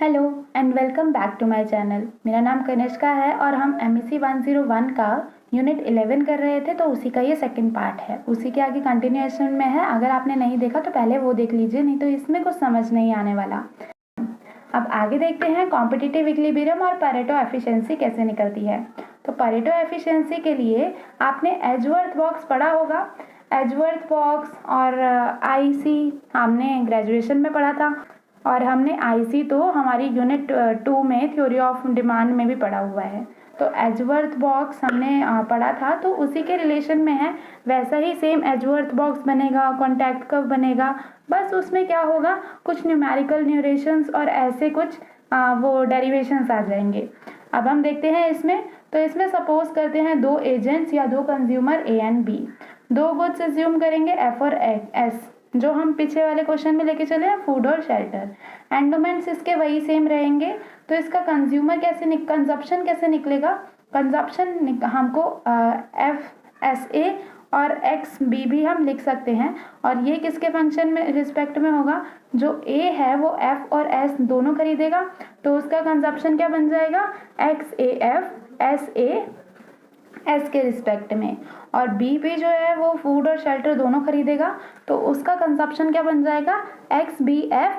Hello and welcome back to my channel. मेरा नाम कनिष्का है और हम MEC 101 का यूनिट 11 कर रहे थे, तो उसी का ये सेकंड पार्ट है। उसी के आगे कंटिन्यूएशन में है। अगर आपने नहीं देखा तो पहले वो देख लीजिए, नहीं तो इसमें कुछ समझ नहीं आने वाला। अब आगे देखते हैं कॉम्पिटिटिव इक्विलिब्रियम और पेरेटो एफिशिएंसी कैसे निकलती है। तो पेरेटो एफिशिएंसी के लिए आपने एजवर्थ बॉक्स पढ़ा होगा। एजवर्थ बॉक्स और IC हमने ग्रेजुएशन में पढ़ा था, और हमने IC तो हमारी यूनिट 2 में थ्योरी ऑफ डिमांड में भी पढ़ा हुआ है। तो एजवर्थ बॉक्स हमने पढ़ा था, तो उसी के रिलेशन में है। वैसा ही सेम एजवर्थ बॉक्स बनेगा, कॉन्टैक्ट कर्व बनेगा, बस उसमें क्या होगा, कुछ न्यूमेरिकल न्यूरेशंस और ऐसे कुछ वो डेरिवेशंस आ जाएंगे। अब हम देखते हैं इसमें। तो इसमें सपोज करते हैं दो एजेंट्स या दो कंज्यूमर A एंड B, दो गुड्स एज्यूम करेंगे F और S, जो हम पीछे वाले क्वेश्चन में लेके चले हैं, फूड और शेल्टर। एंडोमेंट्स इसके वही सेम रहेंगे। तो इसका कंज्यूमर कंजप्शन कैसे निकलेगा? कंजप्शन हमको FSA और XB भी हम लिख सकते हैं, और ये किसके फंक्शन में रिस्पेक्ट में होगा? जो A है वो F और S दोनों खरीदेगा, तो उसका कंजप्शन क्या बन जाएगा? XAF SA S के रिस्पेक्ट में। और B भी जो है वो फूड और शेल्टर दोनों खरीदेगा, तो उसका कंजप्शन क्या बन जाएगा? XBF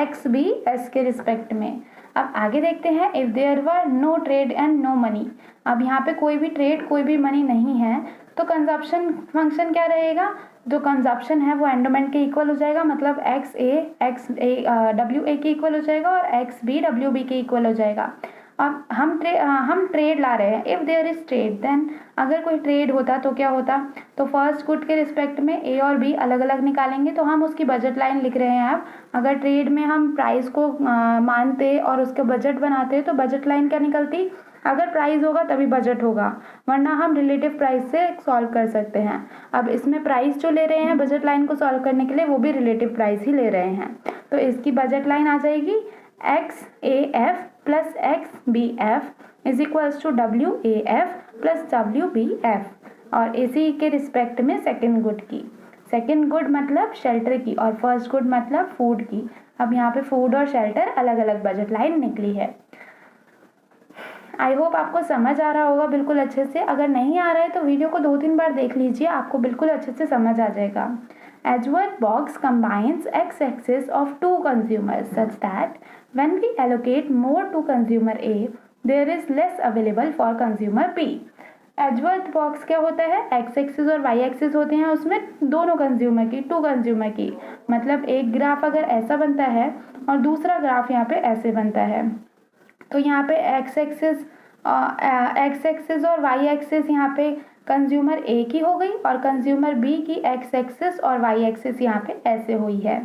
XB S के रिस्पेक्ट में। अब आगे देखते हैं, if there were no trade and no money. अब यहाँ पे कोई भी ट्रेड कोई भी मनी नहीं है, तो कंजप्शन फंक्शन क्या रहेगा? जो कंजप्शन है वो एंडोमेंट के इक्वल हो जाएगा, मतलब WA के इक्वल हो जाएगा और XB WB के इक्वल हो जाएगा। अब हम ट्रेड ला रहे हैं। If there is trade, then अगर कोई ट्रेड होता तो क्या होता? तो फर्स्ट गुड के रिस्पेक्ट में A और B अलग अलग निकालेंगे, तो हम उसकी बजट लाइन लिख रहे हैं। अब अगर ट्रेड में हम प्राइस को मानते और उसके बजट बनाते, तो बजट लाइन क्या निकलती? अगर प्राइस होगा तभी बजट होगा, वरना हम रिलेटिव प्राइस से सॉल्व कर सकते हैं। अब इसमें प्राइस जो ले रहे हैं बजट लाइन को सॉल्व करने के लिए, वो भी रिलेटिव प्राइस ही ले रहे हैं। तो इसकी बजट लाइन आ जाएगी XAF plus XBF is equals to WAF plus WBF, और इसी के रिस्पेक्ट में सेकेंड गुड की। सेकेंड गुड मतलब शेल्टर की, और फर्स्ट गुड मतलब फूड की। अब यहाँ पे फूड और शेल्टर अलग अलग बजट लाइन निकली है। आई होप आपको समझ आ रहा होगा बिल्कुल अच्छे से। अगर नहीं आ रहा है तो वीडियो को 2-3 बार देख लीजिए, आपको बिल्कुल अच्छे से समझ आ जाएगा। Edgeworth box combines x-axis of two consumers such that when we allocate more to consumer A, there is less available for consumer B. Edgeworth box क्या होता है? x-axis और y-axis होते हैं उसमें दोनों कंज्यूमर की, टू कंज्यूमर की। मतलब एक ग्राफ अगर ऐसा बनता है और दूसरा ग्राफ यहाँ पे ऐसे बनता है, तो यहाँ पे x-axis और y-axis यहाँ पे कंज्यूमर A की हो गई, और कंज्यूमर B की x-axis और y-axis यहाँ पे ऐसे हुई है।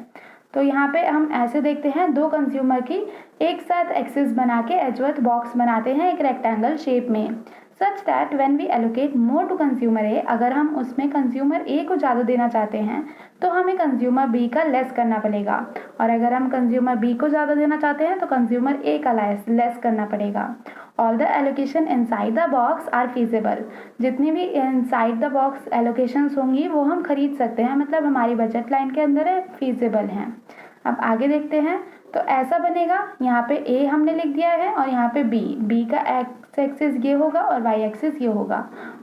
तो यहाँ पे हम ऐसे देखते हैं, दो कंज्यूमर की एक साथ एक्सिस बना के एजवर्थ बॉक्स बनाते हैं एक रेक्टेंगल शेप में, such that when we allocate more to consumer A, अगर हम उसमें कंज्यूमर A को ज़्यादा देना चाहते हैं तो हमें कंज्यूमर B का लेस करना पड़ेगा, और अगर हम कंज्यूमर B को ज़्यादा देना चाहते हैं तो कंज्यूमर A का लेस करना पड़ेगा। All the allocation inside the box are feasible. जितनी भी इनसाइड द बॉक्स एलोकेशंस होंगी वो हम खरीद सकते हैं, मतलब हमारी बजट लाइन के अंदर है, फीजेबल हैं। अब आगे देखते हैं। तो ऐसा बनेगा, यहाँ पे A हमने लिख दिया है और यहाँ पे B का एक्स एक्सिस ये होगा और वाई एक्सिस ये होगा,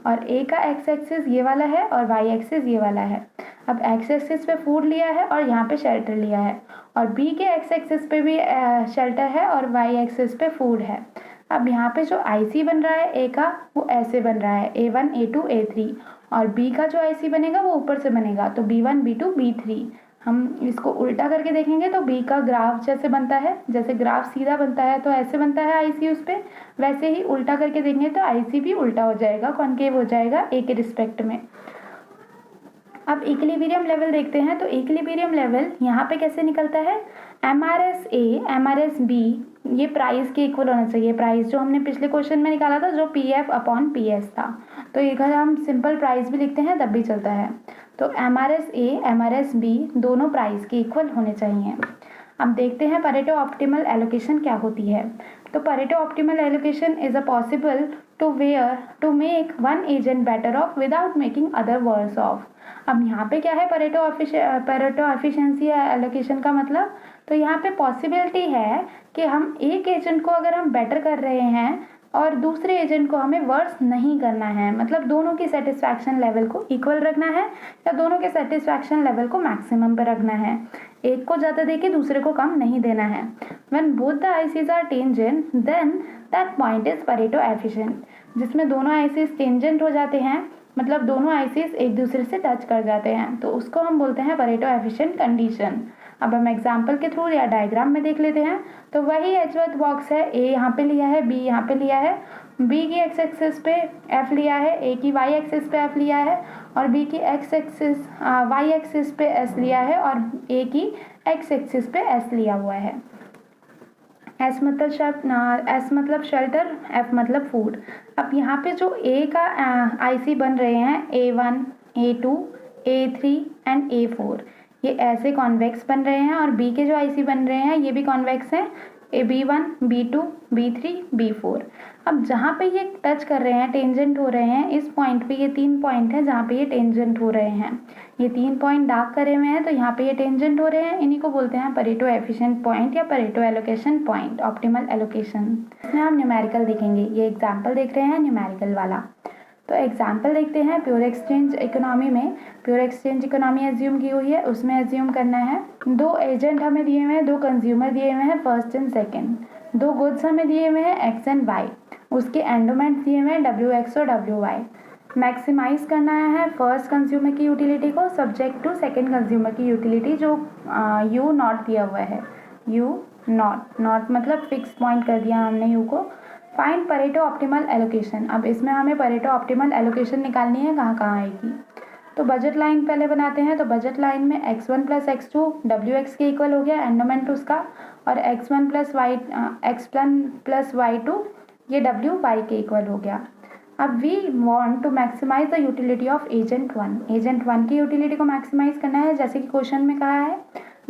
और A का एक्स एक्सिस ये वाला है और वाई एक्सिस ये वाला है। अब एक्स एक्सिस पे फूड लिया है और यहाँ पे शेल्टर लिया है, और B के एक्स एक्सिस पे भी शेल्टर है और वाई एक्सिस पे फूड है। अब यहाँ पे जो IC बन रहा है A का, वो ऐसे बन रहा है A1 A2 A3, और B का जो IC बनेगा वो ऊपर से बनेगा, तो B1 B2 B3। हम इसको उल्टा करके देखेंगे तो B का ग्राफ जैसे बनता है, जैसे ग्राफ सीधा बनता है तो ऐसे बनता है IC उस पर, वैसे ही उल्टा करके देखेंगे तो IC भी उल्टा हो जाएगा, कॉन्केव हो जाएगा A के रिस्पेक्ट में। अब इक्विलिब्रियम लेवल देखते हैं। तो इक्विलिब्रियम लेवल यहाँ पे कैसे निकलता है? MRS A MRS B ये प्राइस के इक्वल होना चाहिए। प्राइस जो हमने पिछले क्वेश्चन में निकाला था, जो PF अपॉन PS था, तो इधर हम सिंपल प्राइस भी लिखते हैं तब भी चलता है। तो MRS A MRS B दोनों प्राइस के इक्वल होने चाहिए। अब देखते हैं परेटो ऑप्टिमल एलोकेशन क्या होती है। तो Pareto optimal allocation is a possible to make one agent better off without making other worse off. अब यहाँ पे क्या है परेटो एफिशिएंसी एलोकेशन का मतलब? तो यहाँ पे पॉसिबिलिटी है कि हम एक एजेंट को अगर हम बेटर कर रहे हैं और दूसरे एजेंट को हमें वर्स नहीं करना है, मतलब दोनों की सेटिस्फैक्शन लेवल को इक्वल रखना है या दोनों के सेटिस्फैक्शन लेवल को मैक्सिमम पर रखना है, एक को ज़्यादा देके दूसरे को कम नहीं देना है। When both the ICs are tangent then that point is Pareto efficient. जिसमें दोनों आइसिस टेंजेंट हो जाते हैं, मतलब दोनों आइसिस एक दूसरे से टच कर जाते हैं, तो उसको हम बोलते हैं परेटो एफिशिएंट कंडीशन। अब हम एग्जाम्पल के थ्रू या डायग्राम में देख लेते हैं। तो वही एचवर्थ बॉक्स है, ए यहाँ पे लिया है, बी यहाँ पे लिया है, बी की एक्स एक्सिस पे एफ लिया है, ए की वाई एक्सिस पे एफ लिया है और बी की एक्स एक्सिस वाई एक्सिस पे एस लिया है और ए की एक्स एक्सिस पे एस लिया हुआ है। एस मतलब शेल्टर, एफ मतलब फूड। अब यहाँ पे जो ए का आईसी बन रहे हैं A1, A2, A3 and A4, ये ऐसे कॉन्वेक्स बन रहे हैं और बी के जो आईसी बन रहे हैं ये भी कॉन्वेक्स हैं, B1, B2, B3, B4। अब जहाँ पे ये टच कर रहे हैं, टेंजेंट हो रहे हैं, इस पॉइंट पे ये 3 पॉइंट है जहाँ पे ये टेंजेंट हो रहे हैं। ये 3 पॉइंट डार्क करे हुए हैं तो यहाँ पे ये टेंजेंट हो रहे हैं, इन्हीं को बोलते हैं परेटो एफिशिएंट पॉइंट या Pareto allocation point, optimal allocation. इसमें हम न्यूमेरिकल देखेंगे, ये एग्जाम्पल देख रहे हैं न्यूमेरिकल वाला। तो एग्जाम्पल देखते हैं। प्योर एक्सचेंज इकोनॉमी में, प्योर एक्सचेंज इकोनॉमी एज्यूम की हुई है, उसमें एज्यूम करना है 2 एजेंट हमें दिए हुए हैं, 2 कंज्यूमर दिए हुए हैं फर्स्ट एंड सेकंड, 2 गुड्स हमें दिए हुए हैं एक्स एंड वाई, उसके एंडोमेंट दिए हुए हैं WX और WY। मैक्सिमाइज करना है फर्स्ट कंज्यूमर की यूटिलिटी को सब्जेक्ट टू सेकंड कंज्यूमर की यूटिलिटी, जो U नॉट दिया हुआ है, U नॉट मतलब फिक्स पॉइंट कर दिया हमने U को। Find Pareto optimal allocation. अब इसमें हमें परेटो ऑप्टिमल एलोकेशन निकालनी है, कहाँ कहाँ आएगी। तो बजट लाइन पहले बनाते हैं। तो बजट लाइन में x1 प्लस x2 WX के इक्वल हो गया एंडोमेंट उसका, और x1 प्लस y2 ये WY के इक्वल हो गया। अब we want to maximize the utility of agent 1। Agent 1 की यूटिलिटी को मैक्सिमाइज करना है, जैसे कि क्वेश्चन में कहा है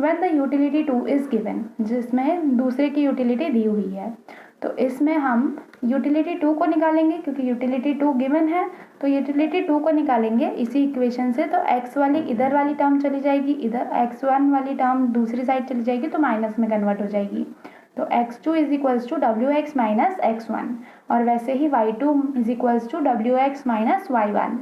when the utility 2 is given, जिसमें दूसरे की यूटिलिटी दी हुई है। तो इसमें हम यूटिलिटी 2 को निकालेंगे, क्योंकि यूटिलिटी 2 गिवन है तो यूटिलिटी 2 को निकालेंगे इसी इक्वेशन से। तो x वाली इधर वाली टर्म चली जाएगी, इधर x1 वाली टर्म दूसरी साइड चली जाएगी तो माइनस में कन्वर्ट हो जाएगी। तो x2 is equals to WX minus x1, और वैसे ही y2 is equals to WX minus y1।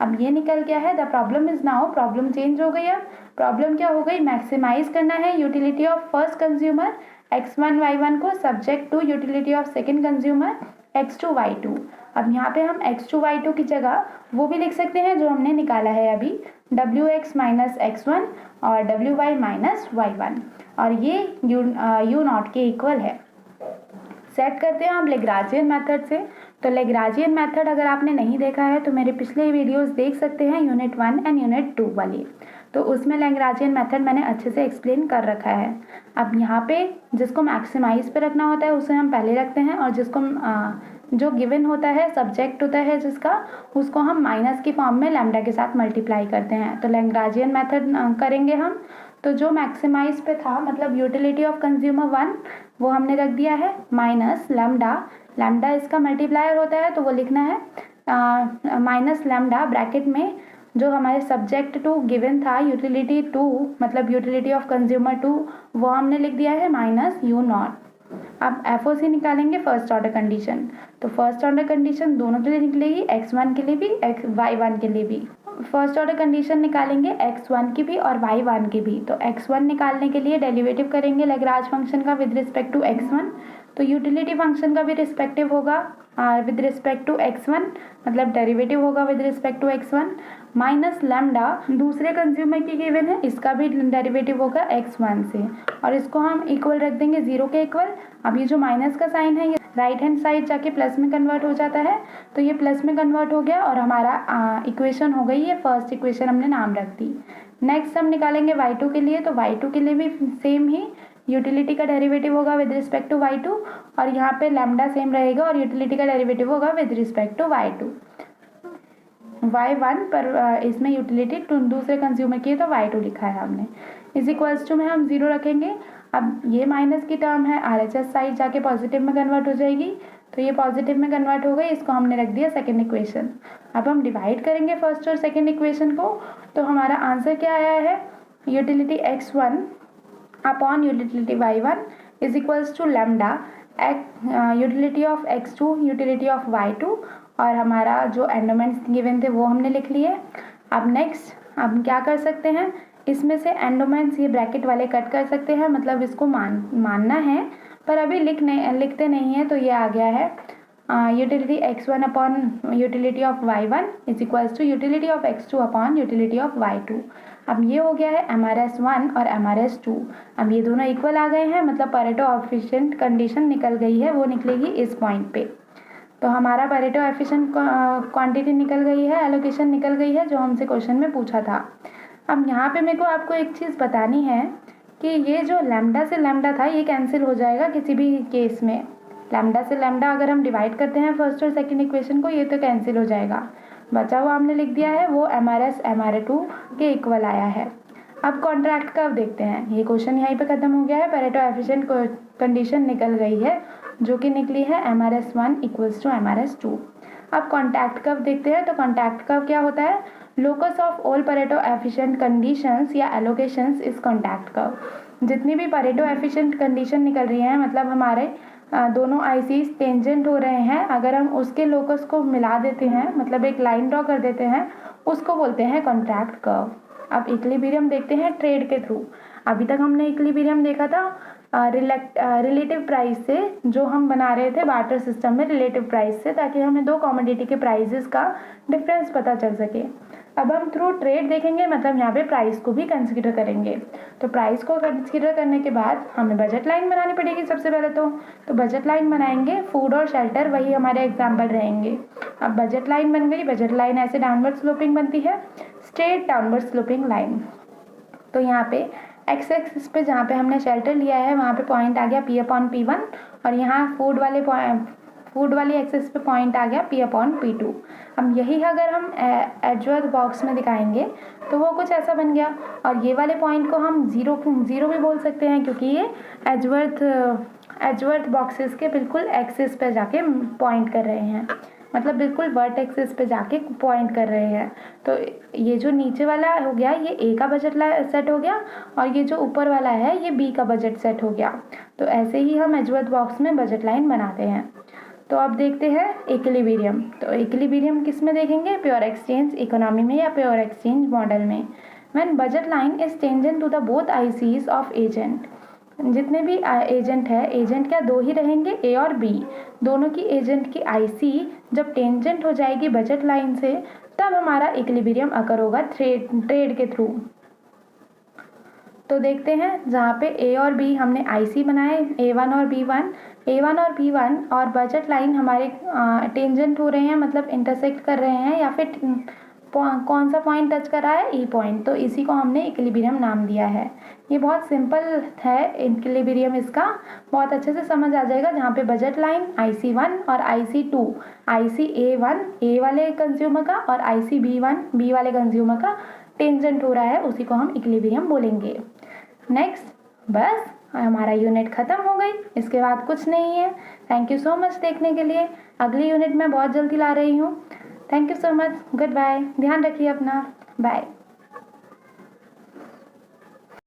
अब ये निकल गया है। The problem is now, problem change हो गई। अब प्रॉब्लम क्या हो गई, मैक्सिमाइज करना है utility of first consumer x1 y1 को subject to utility of second consumer x2 y2। अब यहाँ पे हम x2 y2 की जगह वो भी लिख सकते हैं जो हमने निकाला है अभी, WX माइनस x1 और WY माइनस y1, और ये U नॉट के इक्वल है। सेट करते हैं हम लेग्राजियन मेथड से। तो लेग्राजियन मेथड अगर आपने नहीं देखा है तो मेरे पिछले वीडियोस देख सकते हैं, यूनिट 1 एंड यूनिट 2 वाली, तो उसमें लेग्राजियन मेथड मैंने अच्छे से एक्सप्लेन कर रखा है। अब यहाँ पे जिसको मैक्सिमाइज पे रखना होता है उसे हम पहले रखते हैं, और जिसको जो गिवन होता है, सब्जेक्ट होता है जिसका, उसको हम माइनस की फॉर्म में लैम्डा के साथ मल्टीप्लाई करते हैं। तो लेग्राजियन मेथड करेंगे हम। तो जो मैक्सिमाइज पे था, मतलब यूटिलिटी ऑफ कंज्यूमर 1, वो हमने रख दिया है माइनस लैम्डा, लैम्डा इसका मल्टीप्लायर होता है तो वो लिखना है माइनस लैम्डा ब्रैकेट में जो हमारे सब्जेक्ट टू गिवन था यूटिलिटी 2, मतलब यूटिलिटी ऑफ कंज्यूमर 2, वो हमने लिख दिया है माइनस U नॉट। अब FOC निकालेंगे फर्स्ट ऑर्डर कंडीशन। तो फर्स्ट ऑर्डर कंडीशन दोनों के लिए निकलेगी, x1 के लिए भी y1 के लिए भी। फर्स्ट ऑर्डर कंडीशन निकालेंगे x1 की भी और y1 की भी। तो x1 निकालने के लिए डेरिवेटिव करेंगे लैग्रांज फंक्शन का विद रिस्पेक्ट टू x1। तो यूटिलिटी फंक्शन का भी रिस्पेक्टिव होगा विद रिस्पेक्ट टू x1, मतलब डेरिवेटिव होगा with respect to x1, minus lambda दूसरे कंज्यूमर की गिवन है, इसका भी डेरिवेटिव होगा x1 से, और इसको हम इक्वल रख देंगे 0 के इक्वल। अब ये जो माइनस का साइन है ये राइट हैंड साइड जाके प्लस में कन्वर्ट हो जाता है, तो ये प्लस में कन्वर्ट हो गया और हमारा इक्वेशन हो गई, ये फर्स्ट इक्वेशन हमने नाम रख दी। नेक्स्ट हम निकालेंगे y2 के लिए। तो y2 के लिए भी सेम ही यूटिलिटी का डेरिवेटिव होगा विद रिस्पेक्ट टू y2, और यहाँ पे लैम्डा सेम रहेगा और यूटिलिटी का डेरिवेटिव होगा with respect to y2। y1 पर इसमें यूटिलिटी दूसरे कंज्यूमर की है तो y2 लिखा है हमने। इज इक्वल्स टू में हम 0 रखेंगे। अब ये माइनस की टर्म है, RHS साइड जाके पॉजिटिव में कन्वर्ट हो जाएगी, तो ये पॉजिटिव में कन्वर्ट हो गई, इसको हमने रख दिया सेकेंड इक्वेशन। अब हम डिवाइड करेंगे फर्स्ट और सेकेंड इक्वेशन को। तो हमारा आंसर क्या आया है, utility x1 upon utility y1 is equals to lambda utility of x2 utility of y2, और हमारा जो एंडोमेंट्स गिवन थे वो हमने लिख लिए। अब नेक्स्ट हम क्या कर सकते हैं, इसमें से एंडोमेंट्स ये ब्रैकेट वाले कट कर सकते हैं, मतलब इसको मानना है पर अभी लिखते नहीं है। तो ये आ गया है utility x1 upon utility of y1 is equals to utility of x2 upon utility of y2। अब ये हो गया है MRS1 और MRS2। अब ये दोनों इक्वल आ गए हैं, मतलब परेटो एफिशिएंट कंडीशन निकल गई है, वो निकलेगी इस पॉइंट पे। तो हमारा परेटो एफिशिएंट क्वांटिटी निकल गई है, एलोकेशन निकल गई है, जो हमसे क्वेश्चन में पूछा था। अब यहाँ पे मेरे को आपको एक चीज़ बतानी है कि ये जो लैम्डा से लैम्डा था ये कैंसिल हो जाएगा किसी भी केस में। लैम्डा से लैम्डा अगर हम डिवाइड करते हैं फर्स्ट और सेकंड इक्वेशन को, ये तो कैंसिल हो जाएगा। बचा हुआ हमने लिख दिया है वो MRS MR2 के इक्वल आया है। अब कॉन्ट्रैक्ट कर्व देखते हैं। ये क्वेश्चन यहीं पे खत्म हो गया है, परेटो एफिशिएंट कंडीशन निकल गई है, जो कि निकली है MRS1 इक्वल्स टू MRS2। अब कॉन्टैक्ट कर्व देखते हैं। तो कॉन्टैक्ट कर्व क्या होता है, locus of all Pareto efficient conditions या एलोकेशंस इज कॉन्टैक्ट कर्व। जितनी भी परेटो एफिशिएंट कंडीशन निकल रही हैं, मतलब हमारे दोनों आईसीज टेंजेंट हो रहे हैं, अगर हम उसके लोकस को मिला देते हैं, मतलब एक लाइन ड्रॉ कर देते हैं, उसको बोलते हैं कॉन्ट्रैक्ट कर्व। अब इक्विलिब्रियम देखते हैं ट्रेड के थ्रू। अभी तक हमने इक्विलिब्रियम देखा था रिलेटिव प्राइस से, जो हम बना रहे थे बार्टर सिस्टम में रिलेटिव प्राइस से, ताकि हमें दो कमोडिटी के प्राइसेस का डिफरेंस पता चल सके। अब हम थ्रू ट्रेड देखेंगे, मतलब यहाँ पे प्राइस को भी कंसीडर करेंगे। तो प्राइस को कंसीडर करने के बाद हमें बजट लाइन बनानी पड़ेगी सबसे पहले। तो बजट लाइन बनाएंगे, फूड और शेल्टर वही हमारे एग्जाम्पल रहेंगे। अब बजट लाइन बन गई। बजट लाइन ऐसे डाउनवर्ड स्लोपिंग बनती है, स्ट्रेट डाउनवर्ड स्लोपिंग लाइन। तो यहाँ पे एक्स एक्सिस पे जहाँ पे हमने शेल्टर लिया है वहाँ पे पॉइंट आ गया P/P1, और यहाँ फूड वाली एक्सिस पे पॉइंट आ गया P/P2। अब यही अगर हम एजवर्थ बॉक्स में दिखाएंगे तो वो कुछ ऐसा बन गया, और ये वाले पॉइंट को हम जीरो भी बोल सकते हैं, क्योंकि ये एजवर्थ बॉक्सेस के बिल्कुल एक्सिस पे जाके पॉइंट कर रहे हैं, मतलब बिल्कुल वर्ट एक्सिस पे जाके पॉइंट कर रहे हैं। तो ये जो नीचे वाला हो गया ये ए का बजट सेट हो गया, और ये जो ऊपर वाला है ये बी का बजट सेट हो गया। तो ऐसे ही हम एजवर्थ बॉक्स में बजट लाइन बनाते हैं। तो अब देखते हैं इक्विलिब्रियम। तो इक्विलिब्रियम किस में देखेंगे, प्योर एक्सचेंज इकोनॉमी में या प्योर एक्सचेंज मॉडल में। When budget line is tangent to the both ICs of agent. जितने भी एजेंट है, एजेंट क्या दो ही रहेंगे, ए और बी, दोनों की एजेंट की आईसी जब टेंजेंट हो जाएगी बजट लाइन से, तब हमारा इक्विलिब्रियम अकर होगा ट्रेड के थ्रू। तो देखते हैं जहाँ पे ए और बी हमने आईसी बनाए, A1 और B1 और बजट लाइन हमारे टेंजेंट हो रहे हैं, मतलब इंटरसेक्ट कर रहे हैं, या फिर कौन सा पॉइंट टच कर रहा है, ई पॉइंट। तो इसी को हमने इक्विलिब्रियम नाम दिया है। ये बहुत सिंपल है इक्विलिब्रियम, इसका बहुत अच्छे से समझ आ जाएगा। जहाँ पे बजट लाइन IC1 और IC2, ICA1 ए वाले कंज्यूमर का और ICB1 बी वाले कंज्यूमर का टेंजेंट हो रहा है, उसी को हम इक्विलिब्रियम बोलेंगे। नेक्स्ट, बस हमारा यूनिट ख़त्म हो गई, इसके बाद कुछ नहीं है। थैंक यू सो मच देखने के लिए। अगली यूनिट मैं बहुत जल्दी ला रही हूँ। Thank you so much, goodbye, ध्यान रखिए अपना, बाय।